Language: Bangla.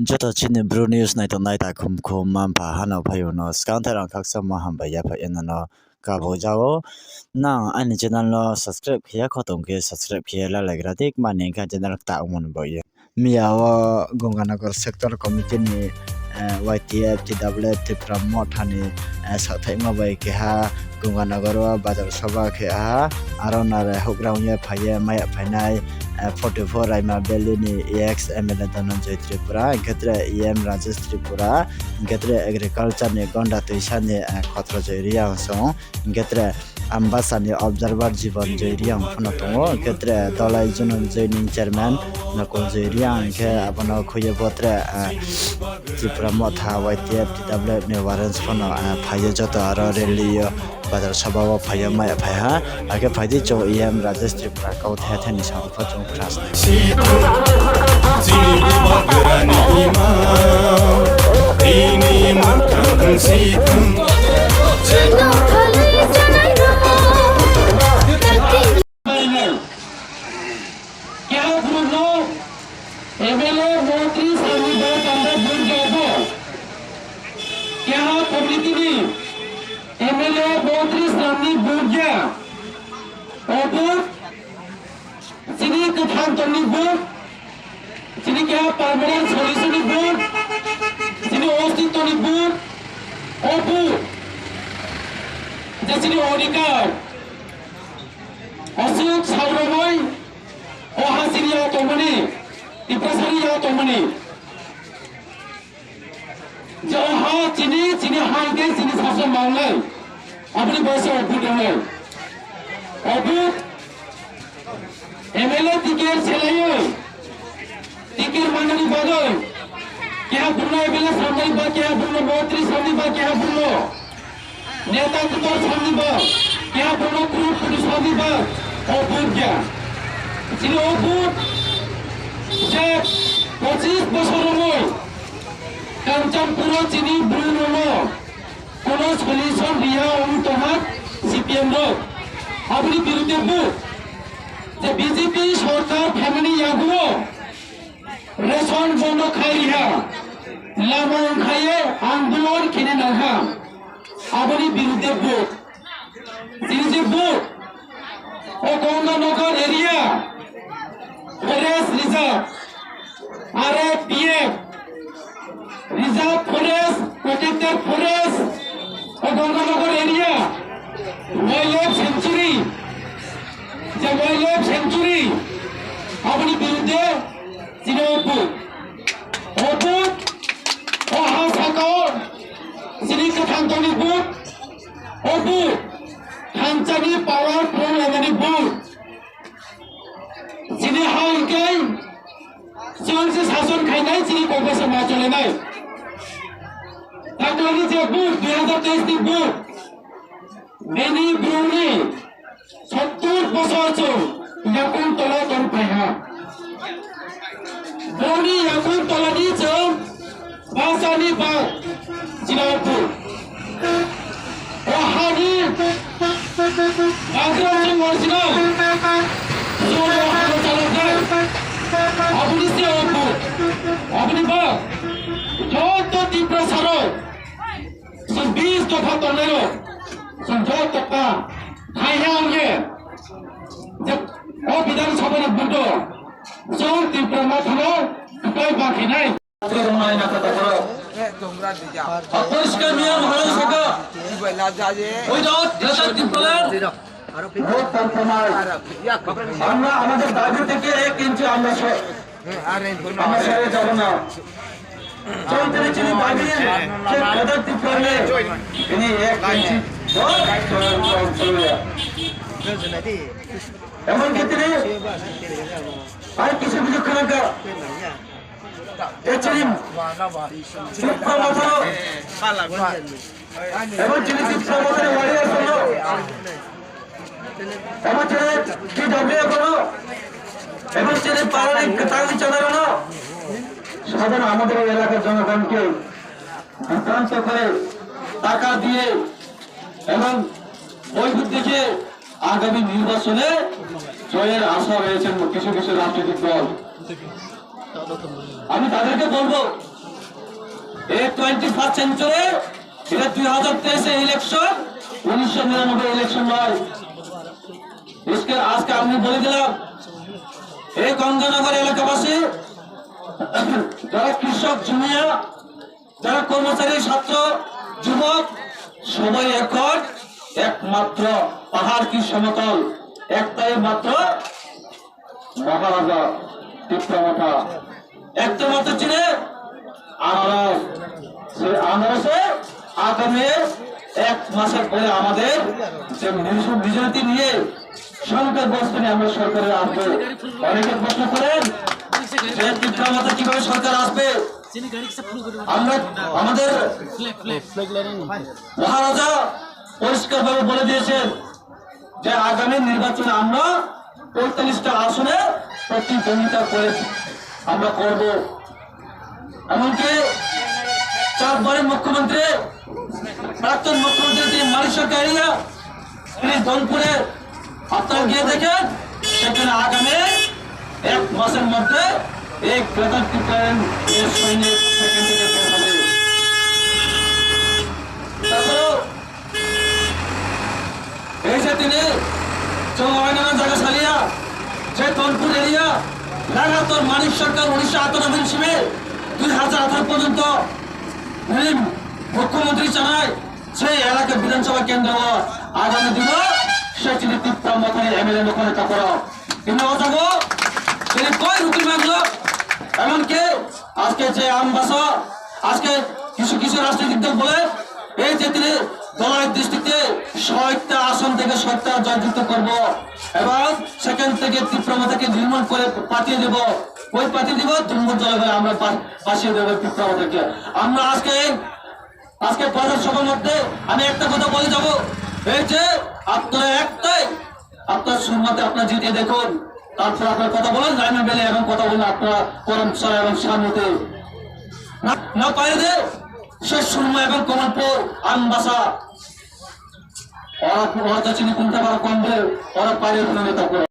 Jota chini bro news nai to nai ta khum man pa hano phayo no scounter ang khaksa ma ham ba ya pha en no ka bo jao na ani channel no subscribe khia khotong ke subscribe khia la la gratik mane ka channel ta umon bo ye miyawa gonganagar sector committee ni YTF TWF Tripura Mothani Sathai Mabai Keha Gonganagar Bazar Sabha Keha Aronare Hograunya Phaye Maya Phainai 44 Raima Belini EX MLA Dhananjay Tripura Getre EM Rajesh Tripura Getre Agriculture ni Gonda Tuisani Khotra Joiriang Song Getre Ambasani Observer Jivan Joiriang Phonatongo Getre Dolai Junun Joining Chairman Nakon Joiriang Ke Abono Khoye Botre Tripura Motha YTF TWF ni warrants Phono Phaye Joto Aro Rally Bazar Sabha Phaye Maya Phaiha Age Phaidi Cho EM Rajesh Tripura Kau The The ni Sang Phachong Pras Sini kaya permanent solution ni board, sini ostito ni board, obu, sini odikar, asuk sauramoy, ohasiri ya tomani, tiprasari ya tomani, jaha sini harga sini sasar manglai, apni bahasa obu dengar, obu, MLA tiket selayu. टिकर मांगनी बादल क्या बुल्लो एबेला सामने बा क्या बुल्लो मंत्री सामने बा क्या बुल्लो नेता कुमार सामने बा क्या बुल्लो ग्रुप पुलिस सामने बा ओबुर क्या जिन ओबुर जे 25 বছর মই কাঞ্চনপুর চিনি ব্রুনো কোন সলিউশন দিয়া অনুতমাত সিপিএম র আপনি বিরুদ্ধে বুক যে বিজেপি সরকার ফ্যামিলি ইয়াগুলো রেশন বন্ধ খাইয়া লামন খাইয়ে আন্দোলন কিনে নাহা আপনি বিরুদ্ধে ভোট যে ভোট ও Ganganagar area forest reserve RFPF reserve forest protected forest ও গঙ্গানগর এরিয়া ওয়াইল্ড সেঞ্চুরি যে ওয়াইল্ড সেঞ্চুরি আপনি বিরুদ্ধে Sinobu, Obu, Ohasako, Sinika Tantoni Boot, Obu, Hansani Power Pro Lemony Boot, Sini Haikai, Sonsi Sason Kainai, Sini Professor Macholenai. Tantoni is a boot, the other tasting boot. Many Bruni, Sotur Bosocho, Yakun Tolaton Paiha. Boni yakun tolani jom basani ba Sinapu Wahani Agro Morsino Solo Hano Chalakar Abuni se opu Abuni ba Joto Tipra Saro Sun 20 tofa tonero Sun joto pa Khaya hoge Jab O Bidhan Sabha Bundo Jom Tripura Mothano Kupai Baki Nai Rumai na kata karo Aporiskar Miyar Bhalo Saka Without Jata Tripura vote compromise আমরা আমাদের দাবি থেকে 1 ইঞ্চি আমরা সরে যাব না চৌধুরী চিনি দাবি যে পদত্যাগ করলে তিনি 1 ইঞ্চি এমন ক্ষেত্রে আর কিছু কিছু খানাকা এচরিম শিক্ষা মতো এবং যিনি শিক্ষা মতো ওয়ারিয়ার হলো এবং ছেলে কি ডাব্লিউ করো এবং ছেলে পাড়ায় কাটালি চালানো না সাধারণ আমাদের এলাকার জনগণকে বিভ্রান্ত করে টাকা দিয়ে এবং ওই দিকে আগামী নির্বাচনে জয়ের আশা রয়েছে কিছু কিছু রাজনৈতিক দল আমি তাদেরকে বলবো এই 21st সেঞ্চুরি এটা 2023 ইলেকশন 1999 ইলেকশন নয়। আজকে আমি বলে দিলাম এই গঙ্গানগর এলাকাবাসী যারা কৃষক জুনিয়া যারা কর্মচারী ছাত্র যুবক সবাই এখন একমাত্র পাহাড় কি সমতল একটাই মাত্র মহারাজা তীব্রমাথা একটা মাত্র চিনে আনারস। সেই আনারসে আগামী 1 মাসের পরে আমাদের যে বিজয়ী নিয়ে সংকট বস্তু নিয়ে আমরা সরকারে আসবে। অনেকে প্রশ্ন করেন যে তীব্রমাথা কিভাবে সরকার আসবে। আমরা আমাদের মহারাজা পরিষ্কার ভাবে বলে দিয়েছেন যে আগামী নির্বাচনে আমরা 45টা আসনে প্রতিদ্বন্দ্বিতা করে আমরা করব। এমনকি 4 বারের মুখ্যমন্ত্রী প্রাক্তন মুখ্যমন্ত্রী তিনি মানিক সরকার তিনি দনপুরে আপনারা গিয়ে দেখেন সেখানে আগামী 1 মাসের মধ্যে এই বেতন টিপ্রেন এর সৈনিক সেখান থেকে বের হবে। তারপরেও এই যে তিনি চৌহানা জায়গা সালিয়া যে দনপুর এরিয়া লাগাতার মানিক সরকার 1998 হিসেবে 2018 পর্যন্ত মুখ্যমন্ত্রী চালায় সেই এলাকা বিধানসভা কেন্দ্র আগামী দিনে সেখানে তীব্রমাথায় এমএলএ ওখানে তা করো কিন্তু অজাগো তিনি কই রুটি মাগলো। এমনকি আজকে যে আমবাসা আজকে কিছু কিছু রাজনৈতিক দল বলে এই যে তিনি দলের দৃষ্টিতে 60টা আসন থেকে 60টা জয়যুক্ত করব এবং সেখান থেকে তীব্রমাথাকে নির্মূল করে পাঠিয়ে দেব। ওই পাঠিয়ে দিব দুর্মূল জলবায়ু আমরা বাসিয়ে দেবো তীব্রমাথাকে। আমরা আজকে প্রধান সভার মধ্যে আমি একটা কথা বলে যাব এই যে আপনারা একটাই আপনার সুরমাতে আপনার জিতিয়ে দেখুন তারপর আপনার কথা বলেন লাইনের বেলে এবং কথা বলেন আপনারা করম সরা এবং সামনেতে না পারে দে শেষ সুরমা এবং কমলপুর আমবাসা ওরা চিনি কোনটা কম ওরা পারে নেতা করে।